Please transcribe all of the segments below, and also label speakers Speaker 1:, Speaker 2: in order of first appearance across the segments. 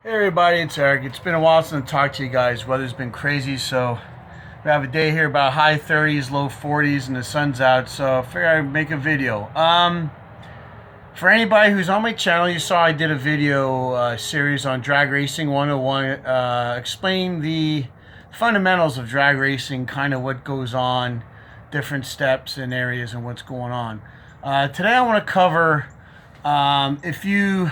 Speaker 1: Hey everybody, it's Eric. It's been a while since I talked to you guys. Weather's been crazy, so we have a day here about high 30s, low 40s, and the sun's out. So I figured I'd make a video. For anybody who's on my channel, you saw I did a video series on Drag Racing 101, explaining the fundamentals of drag racing, kind of what goes on, different steps and areas, and what's going on. Today I want to cover, if you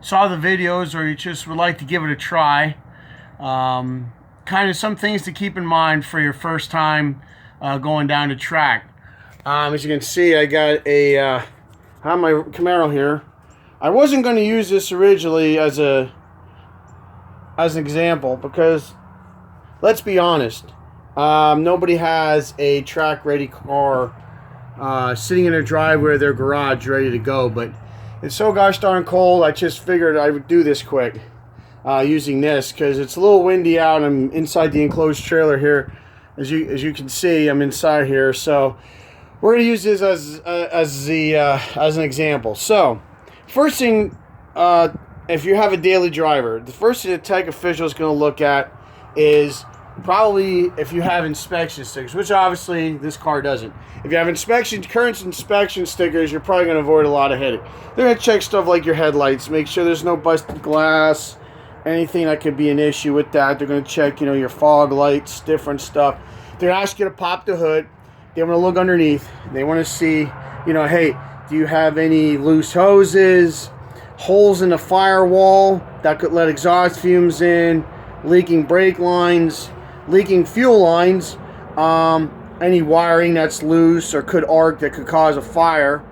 Speaker 1: saw the videos or you just would like to give it a try, kind of some things to keep in mind for your first time going down the track. As you can see, I got I have my Camaro here. I wasn't going to use this originally as an example because, let's be honest, nobody has a track ready car sitting in their driveway or their garage ready to go, but it's so gosh darn cold, I just figured I would do this quick using this because it's a little windy out. I'm inside the enclosed trailer here. As you can see, I'm inside here. So we're going to use this as an example. So first thing, if you have a daily driver, the first thing the tech official is going to look at is probably if you have inspection stickers, which obviously this car doesn't. If you have current inspection stickers, you're probably going to avoid a lot of headache. They're going to check stuff like your headlights, make sure there's no busted glass, anything that could be an issue with that. They're going to check, your fog lights, different stuff. They're going to ask you to pop the hood. They want to look underneath. They want to see, hey, do you have any loose hoses, holes in the firewall that could let exhaust fumes in, leaking brake lines, leaking fuel lines, any wiring that's loose or could arc that could cause a fire.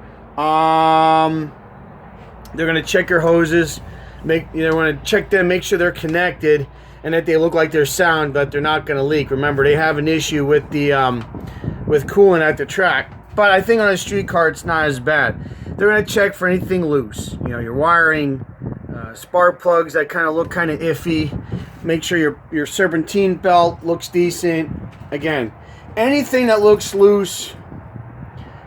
Speaker 1: They're going to check your hoses, they want to check them, make sure they're connected and that they look like they're sound, but they're not going to leak. Remember, they have an issue with the with coolant at the track, but I think on a street car it's not as bad. They're going to check for anything loose, your wiring, spark plugs that kind of look kind of iffy. Make sure your serpentine belt looks decent. Again, anything that looks loose,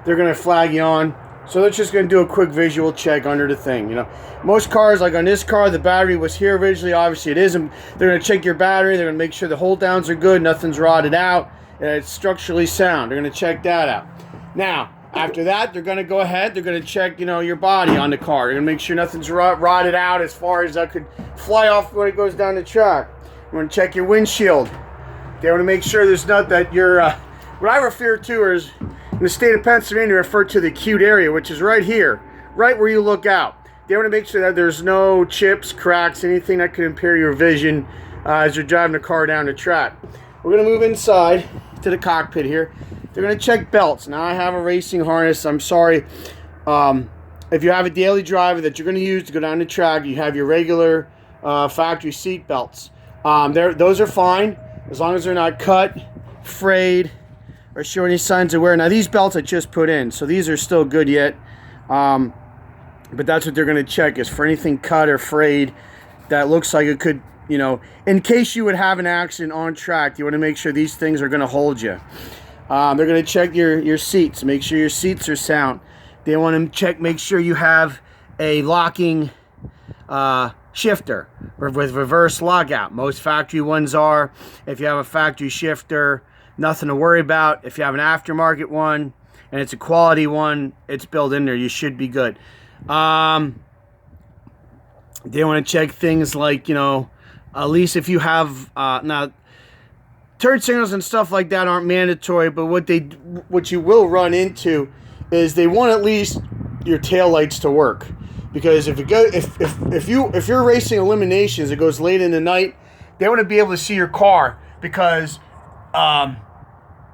Speaker 1: they're going to flag you on. So they're just going to do a quick visual check under the thing. Most cars, like on this car, the battery was here originally. Obviously, it isn't. They're going to check your battery. They're going to make sure the hold downs are good, nothing's rotted out, and it's structurally sound. They're going to check that out. Now, after that, they're going to go ahead. They're going to check, your body on the car. They're going to make sure nothing's rotted out as far as that could fly off when it goes down the track. We're going to check your windshield. They want to make sure there's not that you're, what I refer to is, in the state of Pennsylvania, refer to the acute area, which is right here, right where you look out. They want to make sure that there's no chips, cracks, anything that could impair your vision as you're driving the car down the track. We're going to move inside to the cockpit here. They're going to check belts. Now, I have a racing harness. I'm sorry. If you have a daily driver that you're going to use to go down the track, you have your regular factory seat belts. Those are fine as long as they're not cut, frayed, or show any signs of wear. Now, these belts I just put in, so these are still good yet. But that's what they're going to check, is for anything cut or frayed that looks like it could, in case you would have an accident on track, you want to make sure these things are going to hold you. They're going to check your seats, make sure your seats are sound. They want to check, make sure you have a locking shifter with reverse lockout. Most factory ones are. If you have a factory shifter, nothing to worry about. If you have an aftermarket one and it's a quality one, it's built in there, you should be good. They want to check things like, at least if you have now, turn signals and stuff like that aren't mandatory, but what you will run into is they want at least your tail lights to work. Because if you're racing eliminations, it goes late in the night, they want to be able to see your car. Because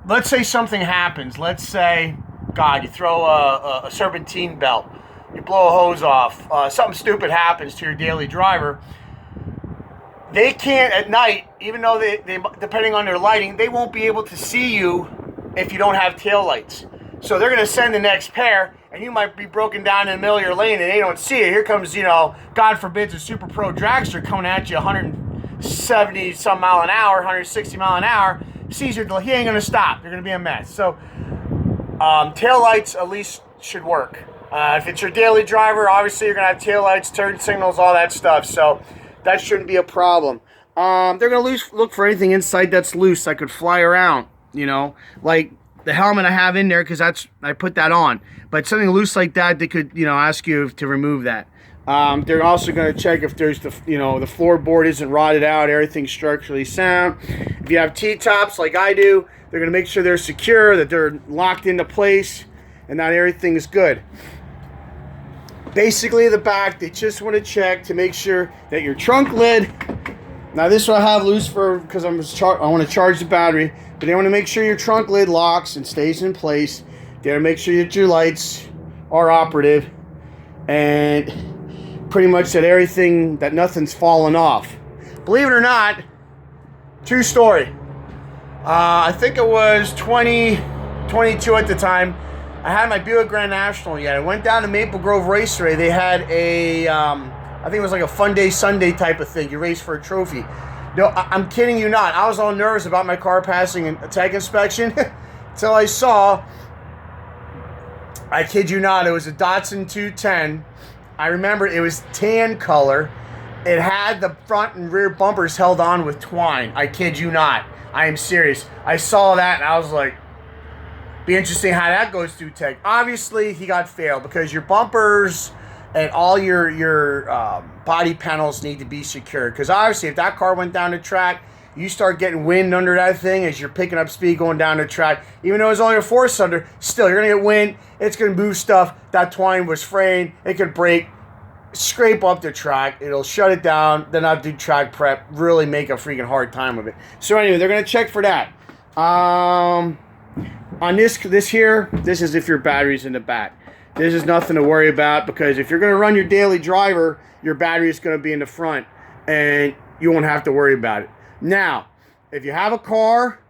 Speaker 1: let's say something happens. Let's say, God, you throw a serpentine belt, you blow a hose off, something stupid happens to your daily driver. They can't at night, even though they depending on their lighting, they won't be able to see you if you don't have tail lights. So they're going to send the next pair, and you might be broken down in the middle of your lane and they don't see it. Here comes, God forbid, a super pro dragster coming at you 170 some mile an hour, 160 mile an hour, sees he ain't going to stop. They're going to be a mess. So tail lights at least should work. If it's your daily driver, obviously you're going to have tail lights, turn signals, all that stuff. So that shouldn't be a problem. They're going to look for anything inside that's loose that could fly around, you know, like the helmet I have in there, because I put that on. But something loose like that, they could, you know, ask you to remove that. They're also going to check if there's the floorboard isn't rotted out, everything's structurally sound. If you have T-tops like I do, they're going to make sure they're secure, that they're locked into place, and that everything is good. Basically, the back, they just want to check to make sure that your trunk lid. Now, this one I have loose because I want to charge the battery, but they want to make sure your trunk lid locks and stays in place. They want to make sure that your lights are operative, and pretty much that nothing's fallen off. Believe it or not, true story. I think it was 2022 at the time. I had my Buick Grand National yet. I went down to Maple Grove Raceway. They had I think it was like a Fun Day Sunday type of thing. You race for a trophy. No, I'm kidding you not. I was all nervous about my car passing a tech inspection until I saw, I kid you not, it was a Datsun 210. I remember it was tan color. It had the front and rear bumpers held on with twine. I kid you not. I am serious. I saw that and I was like, be interesting how that goes through tech. Obviously, he got failed because your bumpers and all your body panels need to be secure. Because obviously, if that car went down the track, you start getting wind under that thing as you're picking up speed going down the track. Even though it's only a 4-cylinder, still, you're going to get wind. It's going to move stuff. That twine was fraying. It could break, scrape up the track. It'll shut it down. Then I'll do track prep. Really make a freaking hard time of it. So anyway, they're going to check for that. On this here, this is if your battery's in the back. This is nothing to worry about, because if you're going to run your daily driver, your battery is going to be in the front and you won't have to worry about it. Now, if you have a car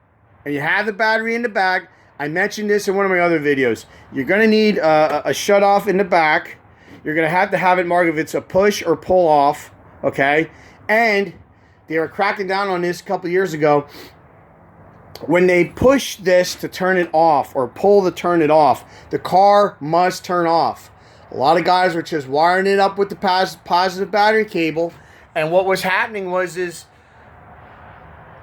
Speaker 1: and you have the battery in the back, I mentioned this in one of my other videos, you're going to need a shut-off in the back. You're going to have it marked if it's a push or pull off, okay? And they were cracking down on this a couple years ago. When they push this to turn it off or pull to turn it off, the car must turn off. A lot of guys were just wiring it up with the positive battery cable, and what was happening is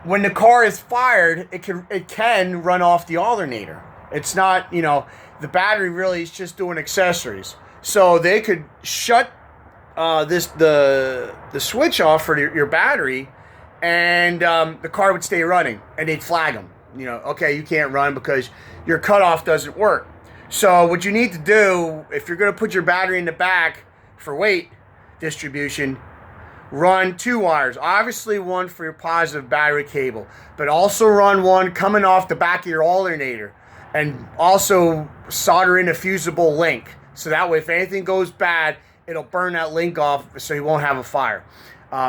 Speaker 1: when the car is fired, it can run off the alternator. It's not, the battery really is just doing accessories. So they could shut the switch off for your battery, and the car would stay running, and they'd flag them. Okay, you can't run because your cutoff doesn't work. So what you need to do, if you're going to put your battery in the back for weight distribution, run 2 wires. Obviously one for your positive battery cable, but also run one coming off the back of your alternator, and also solder in a fusible link. So that way, if anything goes bad, it'll burn that link off so you won't have a fire.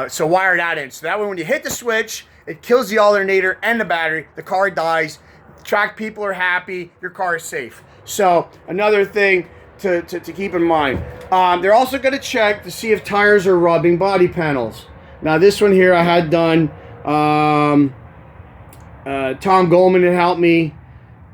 Speaker 1: So wire that in. So that way when you hit the switch, it kills the alternator and the battery. The car dies. Track people are happy. Your car is safe. So another thing to keep in mind. They're also going to check to see if tires are rubbing body panels. Now this one here I had done. Tom Goldman had helped me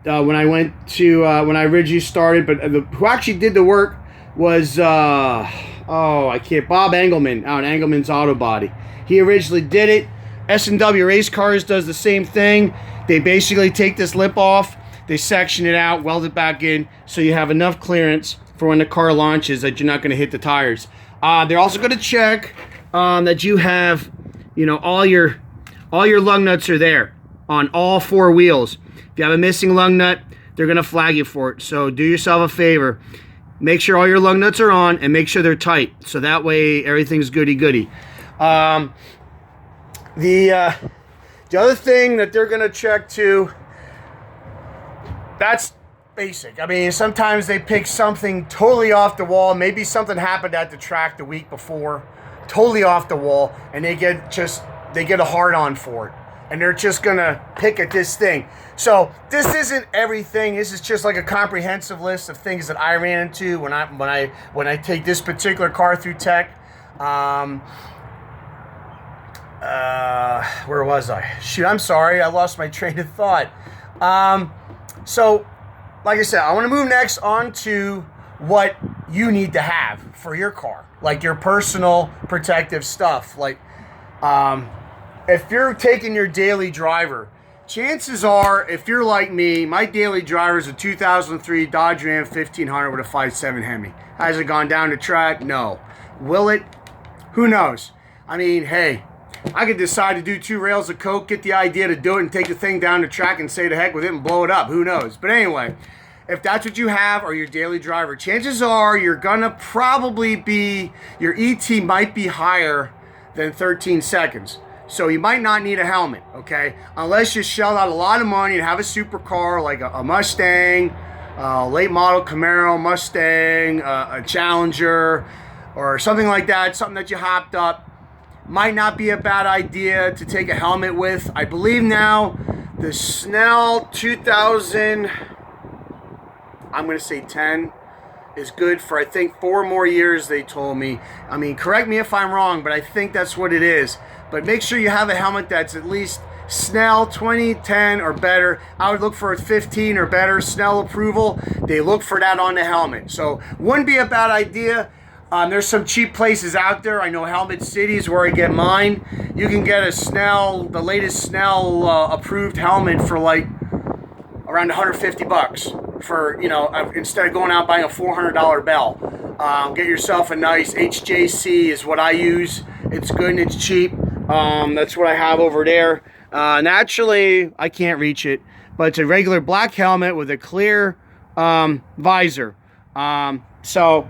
Speaker 1: when I went to when I originally started. But who actually did the work was Bob Engelman out in Engelman's Auto Body. He originally did it. S&W Race Cars does the same thing. They basically take this lip off, they section it out, weld it back in, so you have enough clearance for when the car launches that you're not going to hit the tires. They're also going to check that you have, all your lug nuts are there on all 4 wheels. If you have a missing lug nut, they're going to flag you for it. So do yourself a favor. Make sure all your lug nuts are on and make sure they're tight. So that way everything's goody-goody. The other thing that they're going to check too, that's basic. I mean, sometimes they pick something totally off the wall. Maybe something happened at the track the week before, totally off the wall, and they get a hard-on for it. And they're just going to pick at this thing. So this isn't everything. This is just like a comprehensive list of things that I ran into when I take this particular car through tech. Where was I? Shoot, I'm sorry. I lost my train of thought. So, like I said, I want to move next on to what you need to have for your car. Like your personal protective stuff. Like If you're taking your daily driver, chances are, if you're like me, my daily driver is a 2003 Dodge Ram 1500 with a 5.7 Hemi. Has it gone down the track? No. Will it? Who knows? I mean, hey, I could decide to do 2 rails of coke, get the idea to do it, and take the thing down the track and say the heck with it and blow it up. Who knows? But anyway, if that's what you have or your daily driver, chances are you're gonna probably be, your ET might be higher than 13 seconds. So you might not need a helmet, okay? Unless you shell out a lot of money and have a supercar like a Mustang, late model Camaro, Mustang, a Challenger, or something like that, something that you hopped up. Might not be a bad idea to take a helmet with. I believe now the Snell 2000, I'm going to say 10, is good for, I think, 4 more years, they told me. I mean, correct me if I'm wrong, but I think that's what it is. But make sure you have a helmet that's at least Snell 2010 or better. I would look for a 15 or better Snell approval. They look for that on the helmet. So wouldn't be a bad idea. There's some cheap places out there. I know Helmet City is where I get mine. You can get a Snell, the latest Snell approved helmet for like around 150 bucks. For, you know, instead of going out buying a $400 bell. Get yourself a nice HJC is what I use. It's good and it's cheap. That's what I have over there. Naturally, I can't reach it, but it's a regular black helmet with a clear visor. So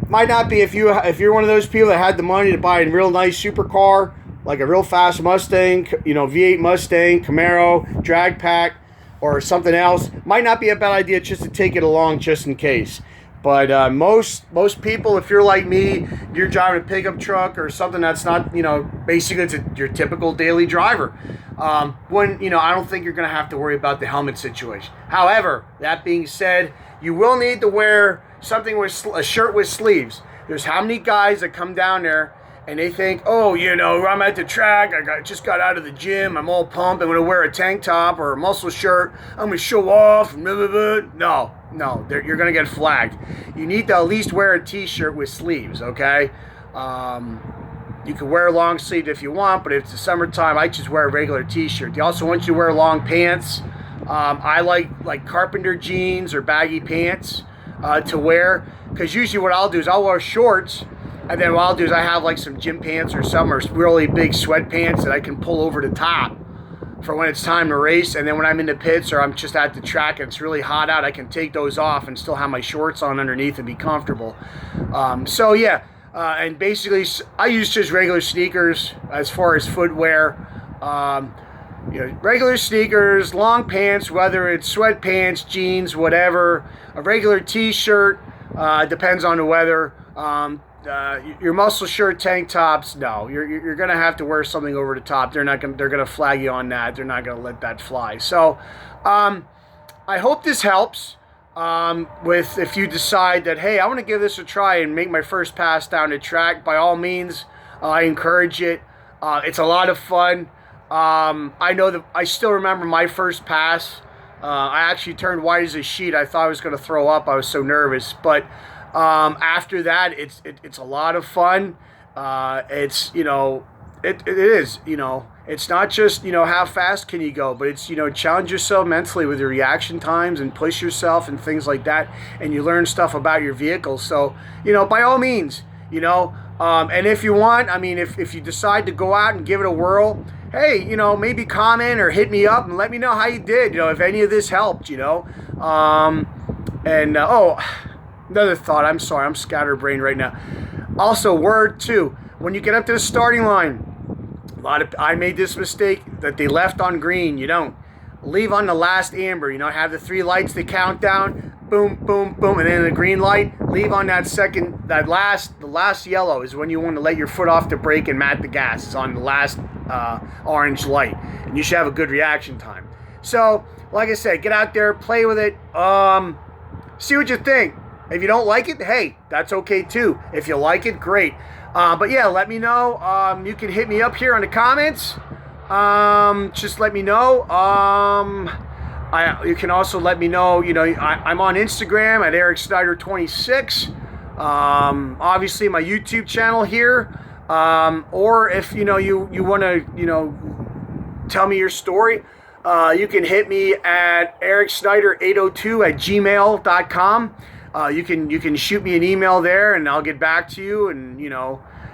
Speaker 1: might not be if you're one of those people that had the money to buy a real nice supercar, like a real fast Mustang, you know, V8 Mustang, Camaro, drag pack, or something else. Might not be a bad idea just to take it along just in case. But most people, if you're like me, you're driving a pickup truck or something that's not, you know, basically it's your typical daily driver. When, you know, I don't think you're going to have to worry about the helmet situation. However, that being said, you will need to wear something with a shirt with sleeves. There's how many guys that come down there and they think, oh, you know, I'm at the track, just got out of the gym, I'm all pumped, I'm going to wear a tank top or a muscle shirt, I'm going to show off, blah, blah, blah. No, you're going to get flagged. You need to at least wear a t-shirt with sleeves, okay? You can wear a long sleeve if you want, but if it's the summertime, I just wear a regular t-shirt. They also want you to wear long pants. I like carpenter jeans or baggy pants to wear, because usually what I'll do is I'll wear shorts, and then what I'll do is I have like some gym pants or some or really big sweatpants that I can pull over the top for when it's time to race. And then when I'm in the pits or I'm just at the track and it's really hot out, I can take those off and still have my shorts on underneath and be comfortable. So yeah, and basically I use just regular sneakers as far as footwear. You know, regular sneakers, long pants, whether it's sweatpants, jeans, whatever, a regular t-shirt, depends on the weather. Your muscle shirt, tank tops, no, you're gonna have to wear something over the top. They're gonna flag you on that. They're not gonna let that fly. So I hope this helps with if you decide that, hey, I want to give this a try and make my first pass down the track. By all means, I encourage it. It's a lot of fun. I know that I still remember my first pass. I actually turned white as a sheet. I thought I was going to throw up. I was so nervous. But after that, it's a lot of fun. It's, you know, it is, you know, it's not just, you know, how fast can you go, but it's, you know, challenge yourself mentally with your reaction times and push yourself and things like that. And you learn stuff about your vehicle. So, you know, by all means, you know, and if you want, I mean, if you decide to go out and give it a whirl, hey, you know, maybe comment or hit me up and let me know how you did, you know, if any of this helped, you know. Oh, another thought, I'm sorry, I'm scatterbrained right now. Also, word too, when you get up to the starting line, I made this mistake that they left on green. You don't. Leave on the last amber, you know, have the 3 lights, the countdown, boom, boom, boom, and then the green light. Leave on that the last yellow is when you want to let your foot off the brake and mat the gas. It's on the last orange light, and you should have a good reaction time. So, like I said, get out there, play with it, see what you think. If you don't like it, hey, that's okay too. If you like it, great. But yeah, let me know. You can hit me up here on the comments. Just let me know. You can also let me know, you know, I'm on Instagram at Eric Snyder 26. Obviously my YouTube channel here. Or if, you want to, tell me your story, you can hit me at ericsnyder802@gmail.com. You can shoot me an email there, and I'll get back to you. And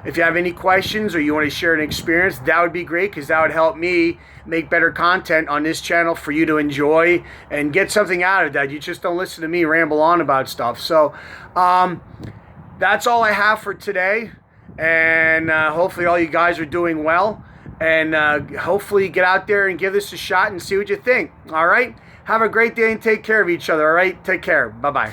Speaker 1: if you have any questions or you want to share an experience, that would be great, because that would help me make better content on this channel for you to enjoy and get something out of that. You just don't listen to me ramble on about stuff. So that's all I have for today. And hopefully all you guys are doing well. And hopefully get out there and give this a shot and see what you think. All right? Have a great day and take care of each other. All right? Take care. Bye-bye.